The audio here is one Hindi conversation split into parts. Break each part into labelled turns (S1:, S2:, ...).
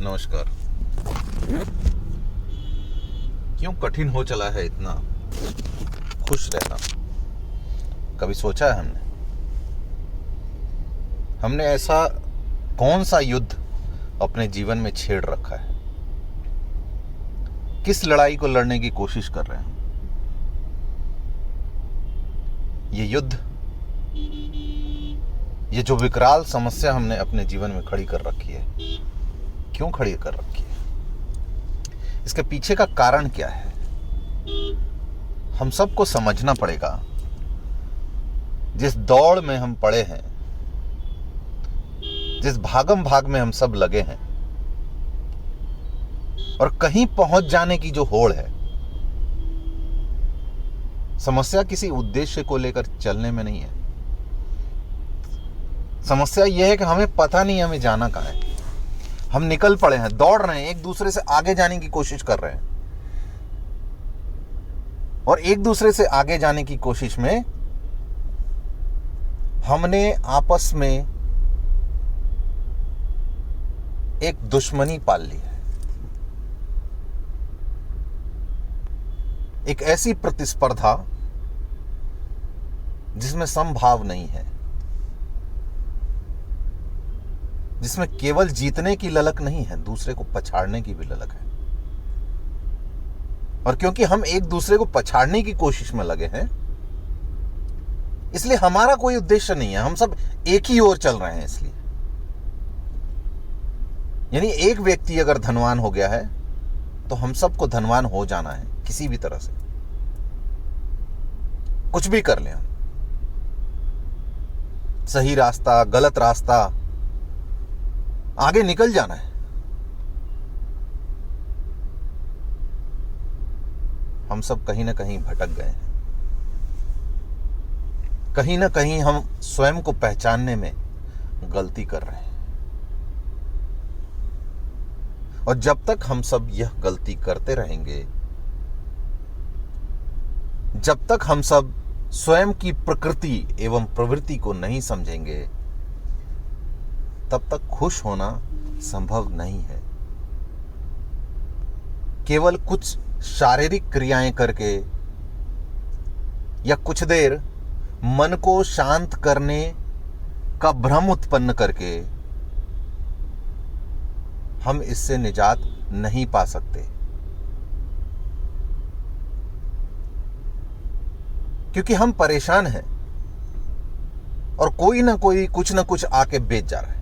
S1: नमस्कार। क्यों कठिन हो चला है इतना खुश रहना? कभी सोचा है हमने ऐसा कौन सा युद्ध अपने जीवन में छेड़ रखा है? किस लड़ाई को लड़ने की कोशिश कर रहे हैं? ये युद्ध, ये जो विकराल समस्या हमने अपने जीवन में खड़ी कर रखी है, क्यों खड़ी कर रखी है? इसके पीछे का कारण क्या है? हम सबको समझना पड़ेगा। जिस दौड़ में हम पड़े हैं, जिस भागम भाग में हम सब लगे हैं, और कहीं पहुंच जाने की जो होड़ है, समस्या किसी उद्देश्य को लेकर चलने में नहीं है। समस्या यह है कि हमें पता नहीं हमें जाना कहां है। हम निकल पड़े हैं, दौड़ रहे हैं, एक दूसरे से आगे जाने की कोशिश कर रहे हैं, और एक दूसरे से आगे जाने की कोशिश में हमने आपस में एक दुश्मनी पाल ली है। एक ऐसी प्रतिस्पर्धा जिसमें समभाव नहीं है, जिसमें केवल जीतने की ललक नहीं है, दूसरे को पछाड़ने की भी ललक है। और क्योंकि हम एक दूसरे को पछाड़ने की कोशिश में लगे हैं, इसलिए हमारा कोई उद्देश्य नहीं है। हम सब एक ही ओर चल रहे हैं। इसलिए यानी एक व्यक्ति अगर धनवान हो गया है तो हम सबको धनवान हो जाना है, किसी भी तरह से, कुछ भी कर लें हम। सही रास्ता, गलत रास्ता, आगे निकल जाना है। हम सब कहीं ना कहीं भटक गए हैं। कहीं ना कहीं हम स्वयं को पहचानने में गलती कर रहे हैं। और जब तक हम सब यह गलती करते रहेंगे, जब तक हम सब स्वयं की प्रकृति एवं प्रवृत्ति को नहीं समझेंगे, तब तक खुश होना संभव नहीं है। केवल कुछ शारीरिक क्रियाएं करके या कुछ देर मन को शांत करने का भ्रम उत्पन्न करके हम इससे निजात नहीं पा सकते, क्योंकि हम परेशान हैं और कोई ना कोई कुछ ना कुछ आके बेच जा रहा है,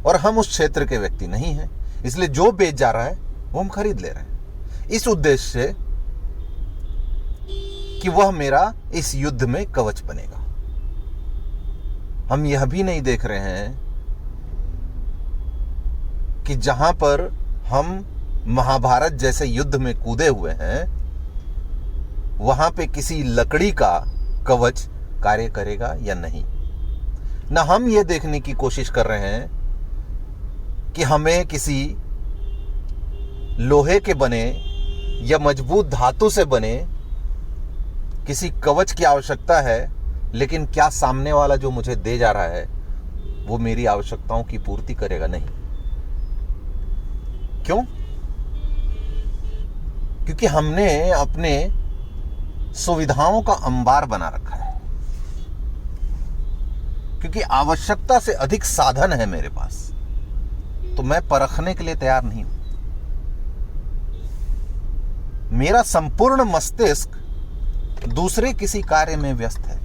S1: और हम उस क्षेत्र के व्यक्ति नहीं हैं। इसलिए जो बेच जा रहा है वो हम खरीद ले रहे हैं, इस उद्देश्य से कि वह मेरा इस युद्ध में कवच बनेगा। हम यह भी नहीं देख रहे हैं कि जहां पर हम महाभारत जैसे युद्ध में कूदे हुए हैं, वहां पे किसी लकड़ी का कवच कार्य करेगा या नहीं। ना हम यह देखने की कोशिश कर रहे हैं कि हमें किसी लोहे के बने या मजबूत धातु से बने किसी कवच की आवश्यकता है, लेकिन क्या सामने वाला जो मुझे दे जा रहा है वो मेरी आवश्यकताओं की पूर्ति करेगा? नहीं। क्यों? क्योंकि हमने अपने सुविधाओं का अंबार बना रखा है, क्योंकि आवश्यकता से अधिक साधन है मेरे पास, तो मैं परखने के लिए तैयार नहीं हूं। मेरा संपूर्ण मस्तिष्क दूसरे किसी कार्य में व्यस्त है,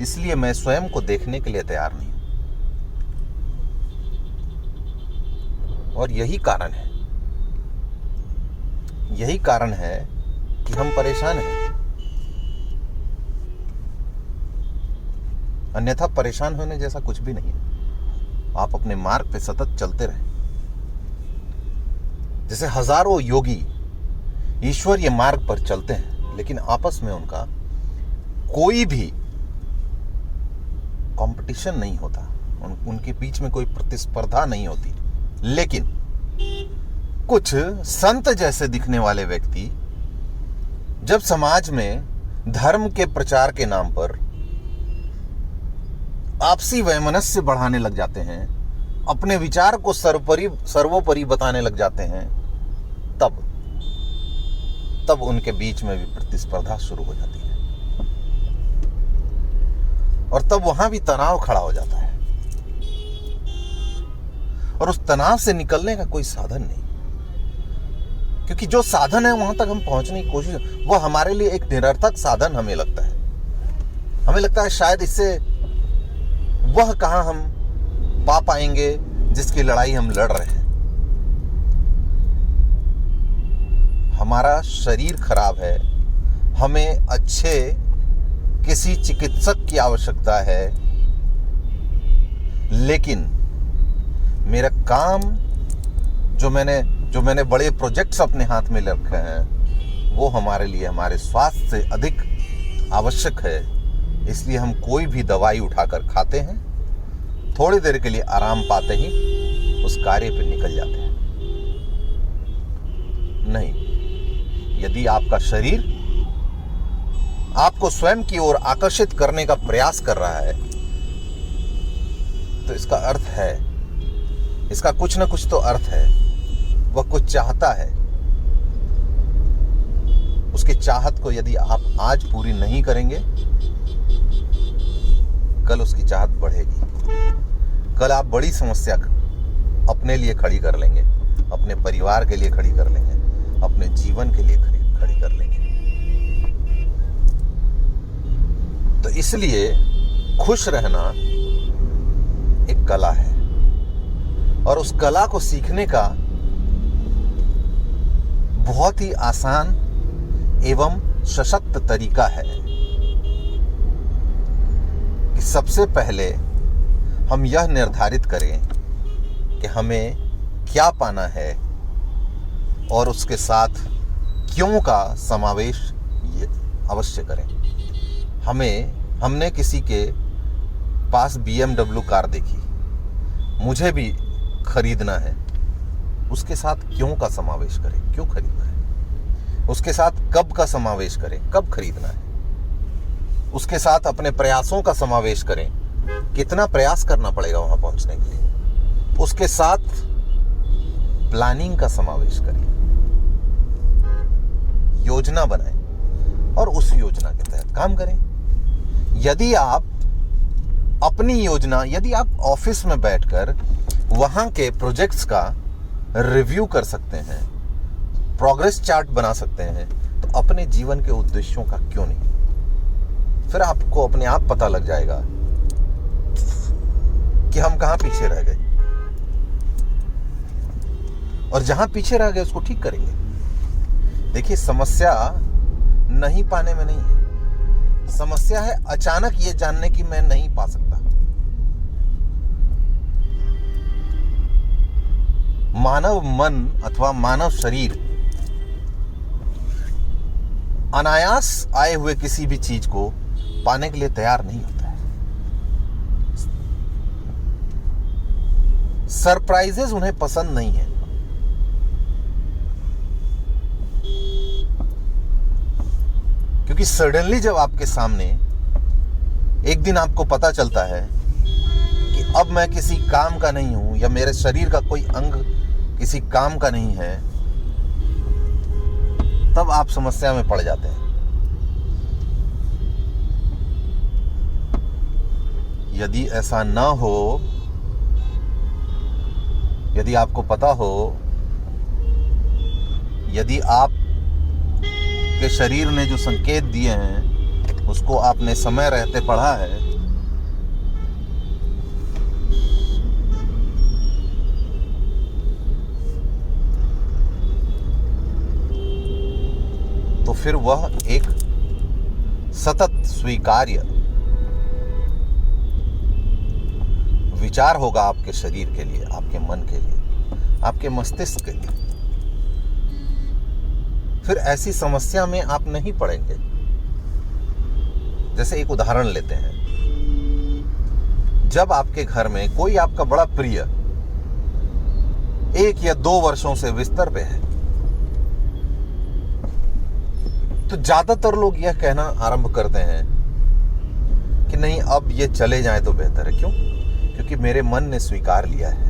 S1: इसलिए मैं स्वयं को देखने के लिए तैयार नहीं हूं। और यही कारण है कि हम परेशान हैं। अन्यथा परेशान होने जैसा कुछ भी नहीं है। आप अपने मार्ग पे सतत चलते रहें। जैसे हजारों योगी ईश्वरीय मार्ग पर चलते हैं, लेकिन आपस में उनका कोई भी कंपटीशन नहीं होता, उनके बीच में कोई प्रतिस्पर्धा नहीं होती। लेकिन कुछ संत जैसे दिखने वाले व्यक्ति जब समाज में धर्म के प्रचार के नाम पर आपसी वैमनस्य बढ़ाने लग जाते हैं, अपने विचार को सर्वोपरि बताने लग जाते हैं, तब उनके बीच में भी प्रतिस्पर्धा शुरू हो जाती है और तब वहां भी तनाव खड़ा हो जाता है और उस तनाव से निकलने का कोई साधन नहीं, क्योंकि जो साधन है वहां तक हम पहुंचने की कोशिश, वो हमारे लिए एक निरर्थक साधन हमें लगता है। हमें लगता है शायद इससे वह कहां हम पा पाएंगे जिसकी लड़ाई हम लड़ रहे हैं। हमारा शरीर खराब है, हमें अच्छे किसी चिकित्सक की आवश्यकता है, लेकिन मेरा काम जो मैंने बड़े प्रोजेक्ट्स अपने हाथ में ले रखे हैं वो हमारे लिए हमारे स्वास्थ्य से अधिक आवश्यक है। इसलिए हम कोई भी दवाई उठाकर खाते हैं, थोड़ी देर के लिए आराम पाते ही उस कार्य पर निकल जाते हैं। नहीं, यदि आपका शरीर आपको स्वयं की ओर आकर्षित करने का प्रयास कर रहा है तो इसका अर्थ है, इसका कुछ ना कुछ तो अर्थ है, वह कुछ चाहता है। उसकी चाहत को यदि आप आज पूरी नहीं करेंगे, कल उसकी चाहत बढ़ेगी। कल आप बड़ी समस्या अपने लिए खड़ी कर लेंगे, अपने परिवार के लिए खड़ी कर लेंगे, अपने जीवन के लिए खड़ी कर लेंगे। तो इसलिए खुश रहना एक कला है और उस कला को सीखने का बहुत ही आसान एवं सशक्त तरीका है कि सबसे पहले हम यह निर्धारित करें कि हमें क्या पाना है और उसके साथ क्यों का समावेश अवश्य करें। हमने किसी के पास BMW कार देखी, मुझे भी खरीदना है, उसके साथ क्यों का समावेश करें, क्यों खरीदना है। उसके साथ कब का समावेश करें, कब खरीदना है। उसके साथ अपने प्रयासों का समावेश करें, कितना प्रयास करना पड़ेगा वहां पहुंचने के लिए। उसके साथ प्लानिंग का समावेश करें, योजना बनाएं और उस योजना के तहत काम करें। यदि आप अपनी योजना, यदि आप ऑफिस में बैठकर वहां के प्रोजेक्ट्स का रिव्यू कर सकते हैं, प्रोग्रेस चार्ट बना सकते हैं, तो अपने जीवन के उद्देश्यों का क्यों नहीं। फिर आपको अपने आप पता लग जाएगा कि हम कहां पीछे रह गए और जहां पीछे रह गए उसको ठीक करेंगे। देखिए, समस्या नहीं पाने में नहीं है, समस्या है अचानक ये जानने की मैं नहीं पा सकता। मानव मन अथवा मानव शरीर अनायास आए हुए किसी भी चीज को पाने के लिए तैयार नहीं होता है। सरप्राइजेस उन्हें पसंद नहीं है। क्योंकि सडनली जब आपके सामने एक दिन आपको पता चलता है कि अब मैं किसी काम का नहीं हूं या मेरे शरीर का कोई अंग किसी काम का नहीं है, तब आप समस्या में पड़ जाते हैं। यदि ऐसा ना हो, यदि आपको पता हो, यदि आप के शरीर ने जो संकेत दिए हैं उसको आपने समय रहते पढ़ा है, तो फिर वह एक सतत स्वीकार्य विचार होगा आपके शरीर के लिए, आपके मन के लिए, आपके मस्तिष्क के लिए। फिर ऐसी समस्या में आप नहीं पड़ेंगे। जैसे एक उदाहरण लेते हैं, जब आपके घर में कोई आपका बड़ा प्रिय 1 या 2 वर्षों से बिस्तर पे है, तो ज्यादातर लोग यह कहना आरंभ करते हैं कि नहीं, अब ये चले जाएं तो बेहतर है। क्यों? क्योंकि मेरे मन ने स्वीकार लिया है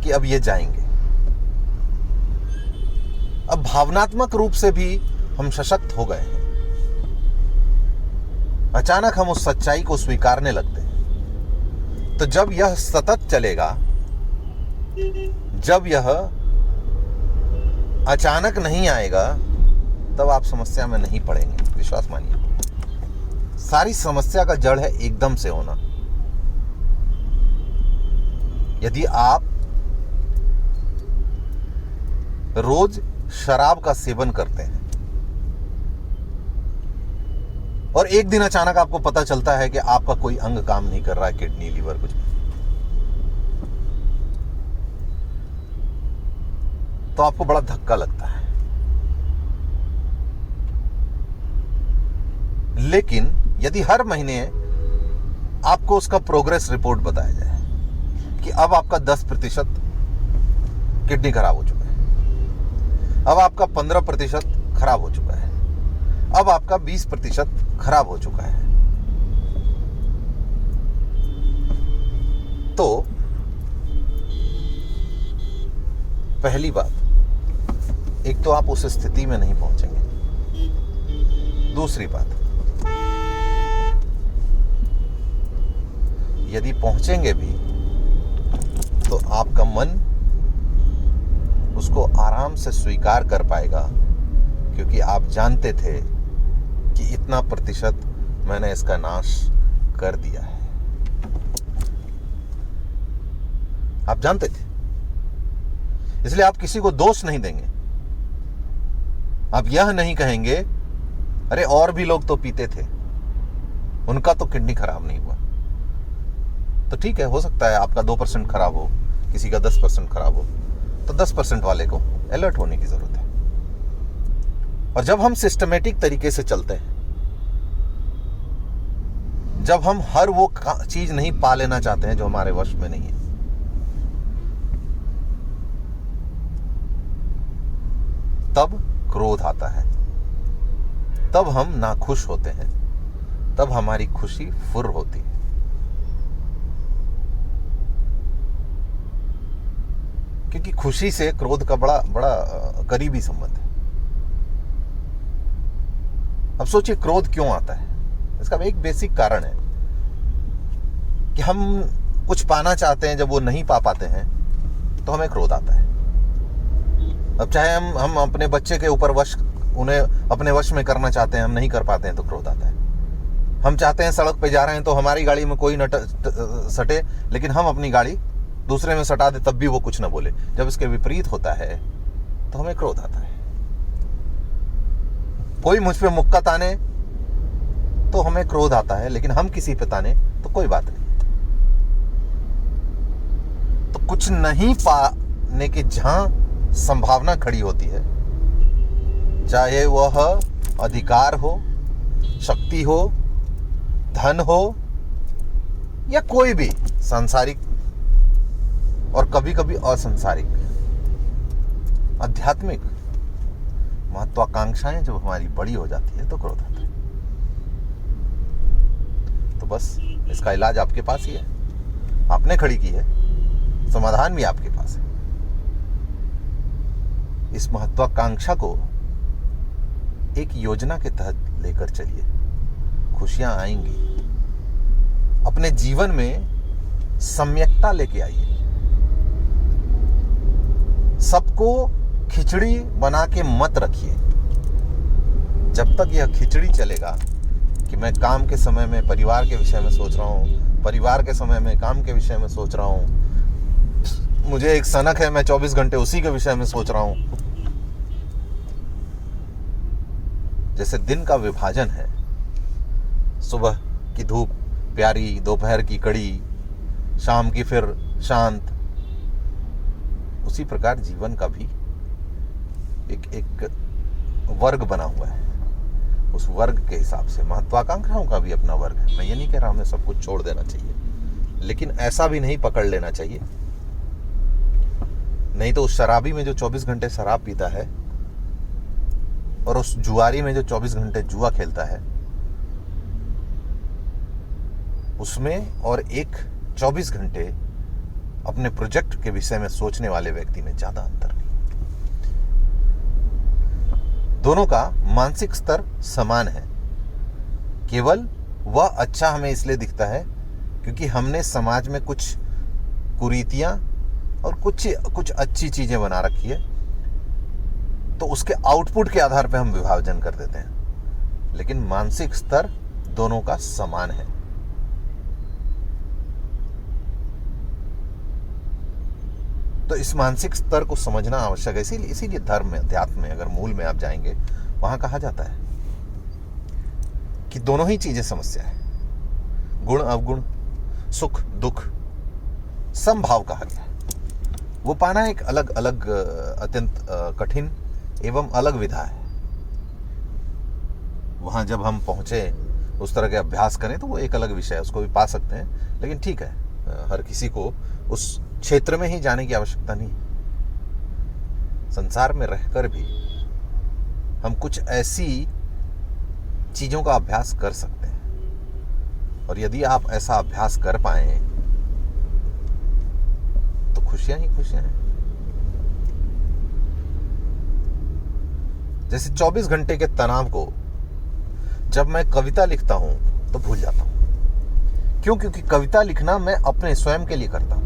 S1: कि अब ये जाएंगे। अब भावनात्मक रूप से भी हम सशक्त हो गए हैं। अचानक हम उस सच्चाई को स्वीकारने लगते हैं। तो जब यह सतत चलेगा, जब यह अचानक नहीं आएगा, तब आप समस्या में नहीं पड़ेंगे। विश्वास मानिए, सारी समस्या का जड़ है एकदम से होना। यदि आप रोज शराब का सेवन करते हैं और एक दिन अचानक आपको पता चलता है कि आपका कोई अंग काम नहीं कर रहा है, किडनी, लीवर, कुछ, तो आपको बड़ा धक्का लगता है। लेकिन यदि हर महीने आपको उसका प्रोग्रेस रिपोर्ट बताया जाए कि अब आपका 10% किडनी खराब हो चुका है, अब आपका 15% खराब हो चुका है, अब आपका 20% खराब हो चुका है, तो पहली बात, एक तो आप उस स्थिति में नहीं पहुंचेंगे। दूसरी बात, यदि पहुंचेंगे भी तो आपका मन उसको आराम से स्वीकार कर पाएगा, क्योंकि आप जानते थे कि इतना प्रतिशत मैंने इसका नाश कर दिया है। आप जानते थे, इसलिए आप किसी को दोष नहीं देंगे। आप यह नहीं कहेंगे अरे और भी लोग तो पीते थे, उनका तो किडनी खराब नहीं हुआ। तो ठीक है, हो सकता है आपका 2% खराब हो, किसी का 10% खराब हो, तो 10% वाले को अलर्ट होने की जरूरत है। और जब हम सिस्टमेटिक तरीके से चलते हैं, जब हम हर वो चीज नहीं पा लेना चाहते हैं जो हमारे वश में नहीं है, तब क्रोध आता है, तब हम नाखुश होते हैं, तब हमारी खुशी फुर्र होती है। क्योंकि खुशी से क्रोध का बड़ा बड़ा करीबी संबंध है। अब सोचिए क्रोध क्यों आता है। इसका एक बेसिक कारण है कि हम कुछ पाना चाहते हैं, जब वो नहीं पा पाते हैं तो हमें क्रोध आता है। अब चाहे हम अपने बच्चे के ऊपर उन्हें अपने वश में करना चाहते हैं, हम नहीं कर पाते हैं तो क्रोध आता है। हम चाहते हैं सड़क पे जा रहे हैं तो हमारी गाड़ी में कोई न सटे, लेकिन हम अपनी गाड़ी दूसरे में सटा दे तब भी वो कुछ न बोले। जब इसके विपरीत होता है तो हमें क्रोध आता है। कोई मुझ पे मुक्का ताने तो हमें क्रोध आता है, लेकिन हम किसी पे ताने तो कोई बात नहीं। तो कुछ नहीं पाने की जहां संभावना खड़ी होती है, चाहे वह अधिकार हो, शक्ति हो, धन हो, या कोई भी सांसारिक और कभी कभी असंसारिक आध्यात्मिक महत्वाकांक्षाएं जब हमारी बड़ी हो जाती है तो क्रोध आता है। तो बस इसका इलाज आपके पास ही है, आपने खड़ी की है, समाधान भी आपके पास है। इस महत्वाकांक्षा को एक योजना के तहत लेकर चलिए, खुशियां आएंगी। अपने जीवन में सम्यकता लेके आइए। सबको खिचड़ी बना के मत रखिए। जब तक यह खिचड़ी चलेगा कि मैं काम के समय में परिवार के विषय में सोच रहा हूँ, परिवार के समय में काम के विषय में सोच रहा हूँ, मुझे एक सनक है, मैं 24 घंटे उसी के विषय में सोच रहा हूँ। जैसे दिन का विभाजन है, सुबह की धूप प्यारी, दोपहर की कड़ी, शाम की फिर शांत, उसी प्रकार जीवन का भी एक वर्ग बना हुआ है। उस वर्ग के हिसाब से महत्वाकांक्षाओं का भी अपना वर्ग है। मैं ये नहीं कह रहा हमें सब कुछ छोड़ देना चाहिए, लेकिन ऐसा भी नहीं पकड़ लेना चाहिए। नहीं तो उस शराबी में जो 24 घंटे शराब पीता है और उस जुआरी में जो 24 घंटे जुआ खेलता है, उसमें और एक 24 घंटे अपने प्रोजेक्ट के विषय में सोचने वाले व्यक्ति में ज्यादा अंतर नहीं। दोनों का मानसिक स्तर समान है, केवल वह अच्छा हमें इसलिए दिखता है क्योंकि हमने समाज में कुछ कुरीतियां और कुछ अच्छी चीजें बना रखी है, तो उसके आउटपुट के आधार पर हम विभाजन कर देते हैं। लेकिन मानसिक स्तर दोनों का समान है। तो इस मानसिक स्तर को समझना आवश्यक है। इसीलिए धर्म में, अध्यात्म में अगर मूल में आप जाएंगे, वहां कहा जाता है कि दोनों ही चीजें समस्या है। गुण अवगुण, सुख दुख, समभाव कहा गया है। वो पाना एक अलग अलग अत्यंत कठिन एवं अलग विधा है। वहां जब हम पहुंचे, उस तरह के अभ्यास करें, तो वो एक अलग विषय है, उसको भी पा सकते हैं। लेकिन ठीक है, हर किसी को उस क्षेत्र में ही जाने की आवश्यकता नहीं। संसार में रहकर भी हम कुछ ऐसी चीजों का अभ्यास कर सकते हैं, और यदि आप ऐसा अभ्यास कर पाए तो खुशियां ही खुशियां हैं। जैसे 24 घंटे के तनाव को जब मैं कविता लिखता हूं तो भूल जाता हूं। क्यों? क्योंकि कविता लिखना मैं अपने स्वयं के लिए करता हूं।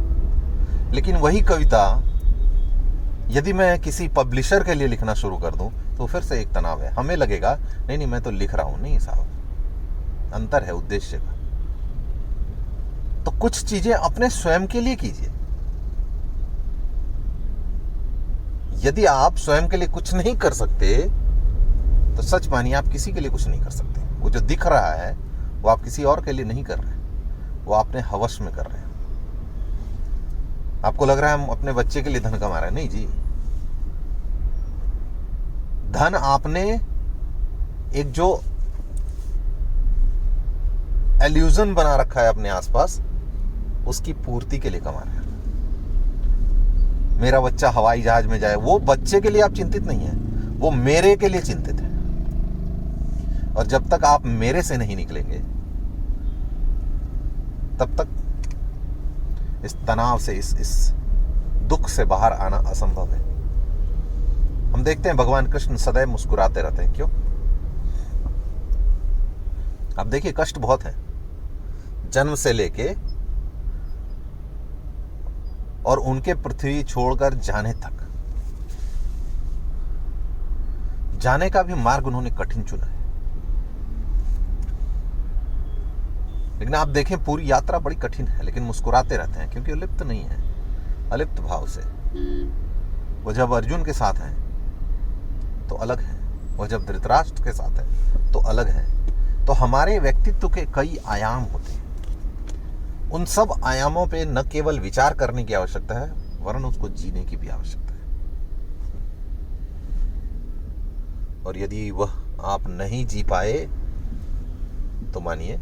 S1: लेकिन वही कविता यदि मैं किसी पब्लिशर के लिए लिखना शुरू कर दूं तो फिर से एक तनाव है। हमें लगेगा नहीं मैं तो लिख रहा हूं। नहीं साहब, अंतर है उद्देश्य का। तो कुछ चीजें अपने स्वयं के लिए कीजिए। यदि आप स्वयं के लिए कुछ नहीं कर सकते तो सच मानिए आप किसी के लिए कुछ नहीं कर सकते। वो जो दिख रहा है वो आप किसी और के लिए नहीं कर रहे, वो अपने हवस में कर रहे हैं। आपको लग रहा है हम अपने बच्चे के लिए धन कमा रहे हैं। नहीं जी, धन आपने एक जो इल्यूजन बना रखा है अपने आसपास, उसकी पूर्ति के लिए कमा रहे हैं। मेरा बच्चा हवाई जहाज में जाए, वो बच्चे के लिए आप चिंतित नहीं है, वो मेरे के लिए चिंतित है। और जब तक आप मेरे से नहीं निकलेंगे तब तक इस तनाव से, इस दुख से बाहर आना असंभव है। हम देखते हैं भगवान कृष्ण सदैव मुस्कुराते रहते हैं। क्यों? आप देखिए, कष्ट बहुत है, जन्म से लेके और उनके पृथ्वी छोड़कर जाने तक। जाने का भी मार्ग उन्होंने कठिन चुना है। लेकिन आप देखें, पूरी यात्रा बड़ी कठिन है, लेकिन मुस्कुराते रहते हैं क्योंकि वो लिप्त नहीं है, अलिप्त भाव से। वो जब अर्जुन के साथ हैं तो अलग है, वो जब धृतराष्ट्र के साथ है तो अलग है। तो हमारे व्यक्तित्व के कई आयाम होते हैं। उन सब आयामों पे न केवल विचार करने की आवश्यकता है, वरन उसको जीने की भी आवश्यकता है। और यदि वह आप नहीं जी पाए तो मानिए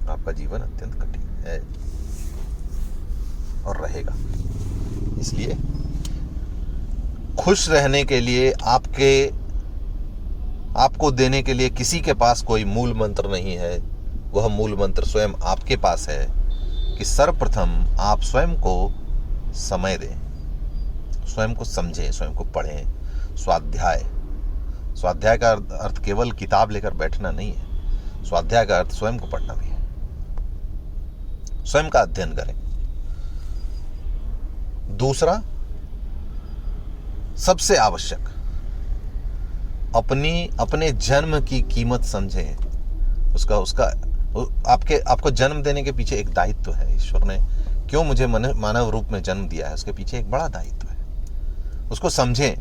S1: आपका जीवन अत्यंत कठिन है और रहेगा। इसलिए खुश रहने के लिए आपको देने के लिए किसी के पास कोई मूल मंत्र नहीं है। वह मूल मंत्र स्वयं आपके पास है कि सर्वप्रथम आप स्वयं को समय दें, स्वयं को समझें, स्वयं को पढ़ें। स्वाध्याय का अर्थ केवल किताब लेकर बैठना नहीं है। स्वाध्याय का अर्थ स्वयं को पढ़ना भी है। स्वयं का अध्ययन करें। दूसरा, सबसे आवश्यक, अपने जन्म की कीमत समझें। आपको जन्म देने के पीछे एक दायित्व है। ईश्वर ने क्यों मुझे मानव रूप में जन्म दिया है, उसके पीछे एक बड़ा दायित्व है। उसको समझें।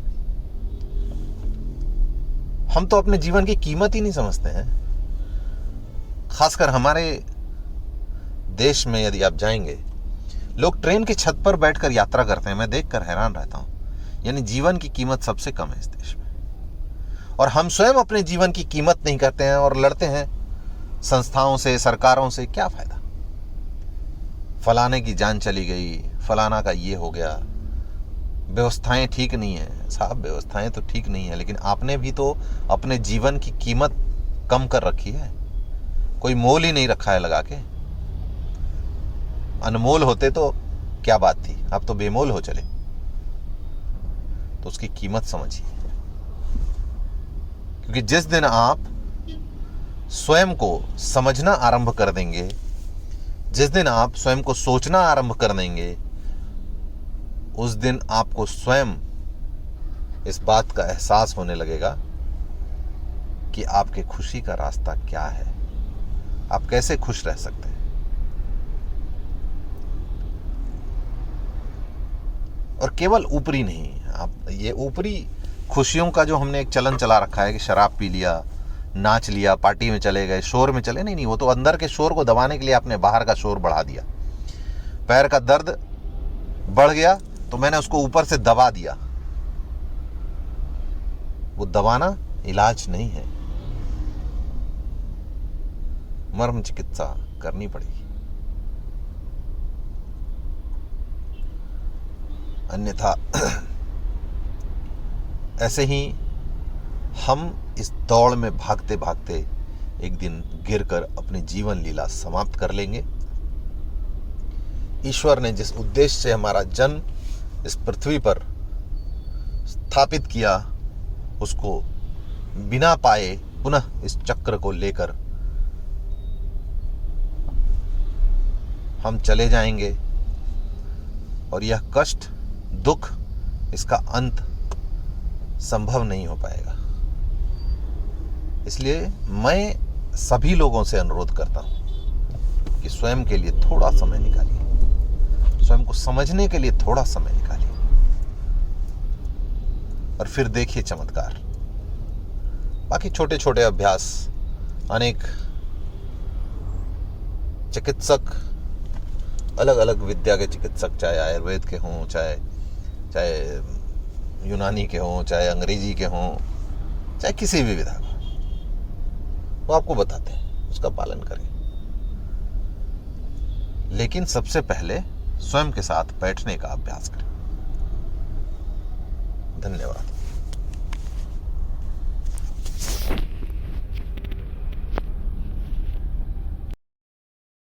S1: हम तो अपने जीवन की कीमत ही नहीं समझते हैं। खासकर हमारे देश में यदि आप जाएंगे, लोग ट्रेन की छत पर बैठकर यात्रा करते हैं। मैं देखकर हैरान रहता हूं। यानी जीवन की कीमत सबसे कम है इस देश में। और हम स्वयं अपने जीवन की कीमत नहीं करते हैं और लड़ते हैं संस्थाओं से, सरकारों से। क्या फायदा? फलाने की जान चली गई, फलाना का ये हो गया, व्यवस्थाएं ठीक नहीं है। साहब, व्यवस्थाएं तो ठीक नहीं है, लेकिन आपने भी तो अपने जीवन की कीमत कम कर रखी है। कोई मोल ही नहीं रखा है लगा के। अनमोल होते तो क्या बात थी, आप तो बेमोल हो चले। तो उसकी कीमत समझिए, क्योंकि जिस दिन आप स्वयं को समझना आरंभ कर देंगे, जिस दिन आप स्वयं को सोचना आरंभ कर देंगे, उस दिन आपको स्वयं इस बात का एहसास होने लगेगा कि आपके खुशी का रास्ता क्या है, आप कैसे खुश रह सकते हैं। और केवल ऊपरी नहीं, आप ये ऊपरी खुशियों का जो हमने एक चलन चला रखा है कि शराब पी लिया, नाच लिया, पार्टी में चले गए, शोर में चले, नहीं, वो तो अंदर के शोर को दबाने के लिए आपने बाहर का शोर बढ़ा दिया। पैर का दर्द बढ़ गया तो मैंने उसको ऊपर से दबा दिया। वो दबाना इलाज नहीं है, मर्म चिकित्सा करनी पड़ेगी, अन्यथा ऐसे ही हम इस दौड़ में भागते भागते एक दिन गिरकर अपनी जीवन लीला समाप्त कर लेंगे। ईश्वर ने जिस उद्देश्य से हमारा जन्म इस पृथ्वी पर स्थापित किया, उसको बिना पाए पुनः इस चक्र को लेकर हम चले जाएंगे। और यह कष्ट, दुख, इसका अंत संभव नहीं हो पाएगा। इसलिए मैं सभी लोगों से अनुरोध करता हूं कि स्वयं के लिए थोड़ा समय निकालिए, स्वयं को समझने के लिए थोड़ा समय निकालिए, और फिर देखिए चमत्कार। बाकी छोटे छोटे अभ्यास, अनेक चिकित्सक, अलग अलग विद्या के चिकित्सक, चाहे आयुर्वेद के हों, चाहे यूनानी के हों, चाहे अंग्रेजी के हों, चाहे किसी भी विधा का, वो आपको बताते हैं, उसका पालन करें। लेकिन सबसे पहले स्वयं के साथ बैठने का अभ्यास करें। धन्यवाद।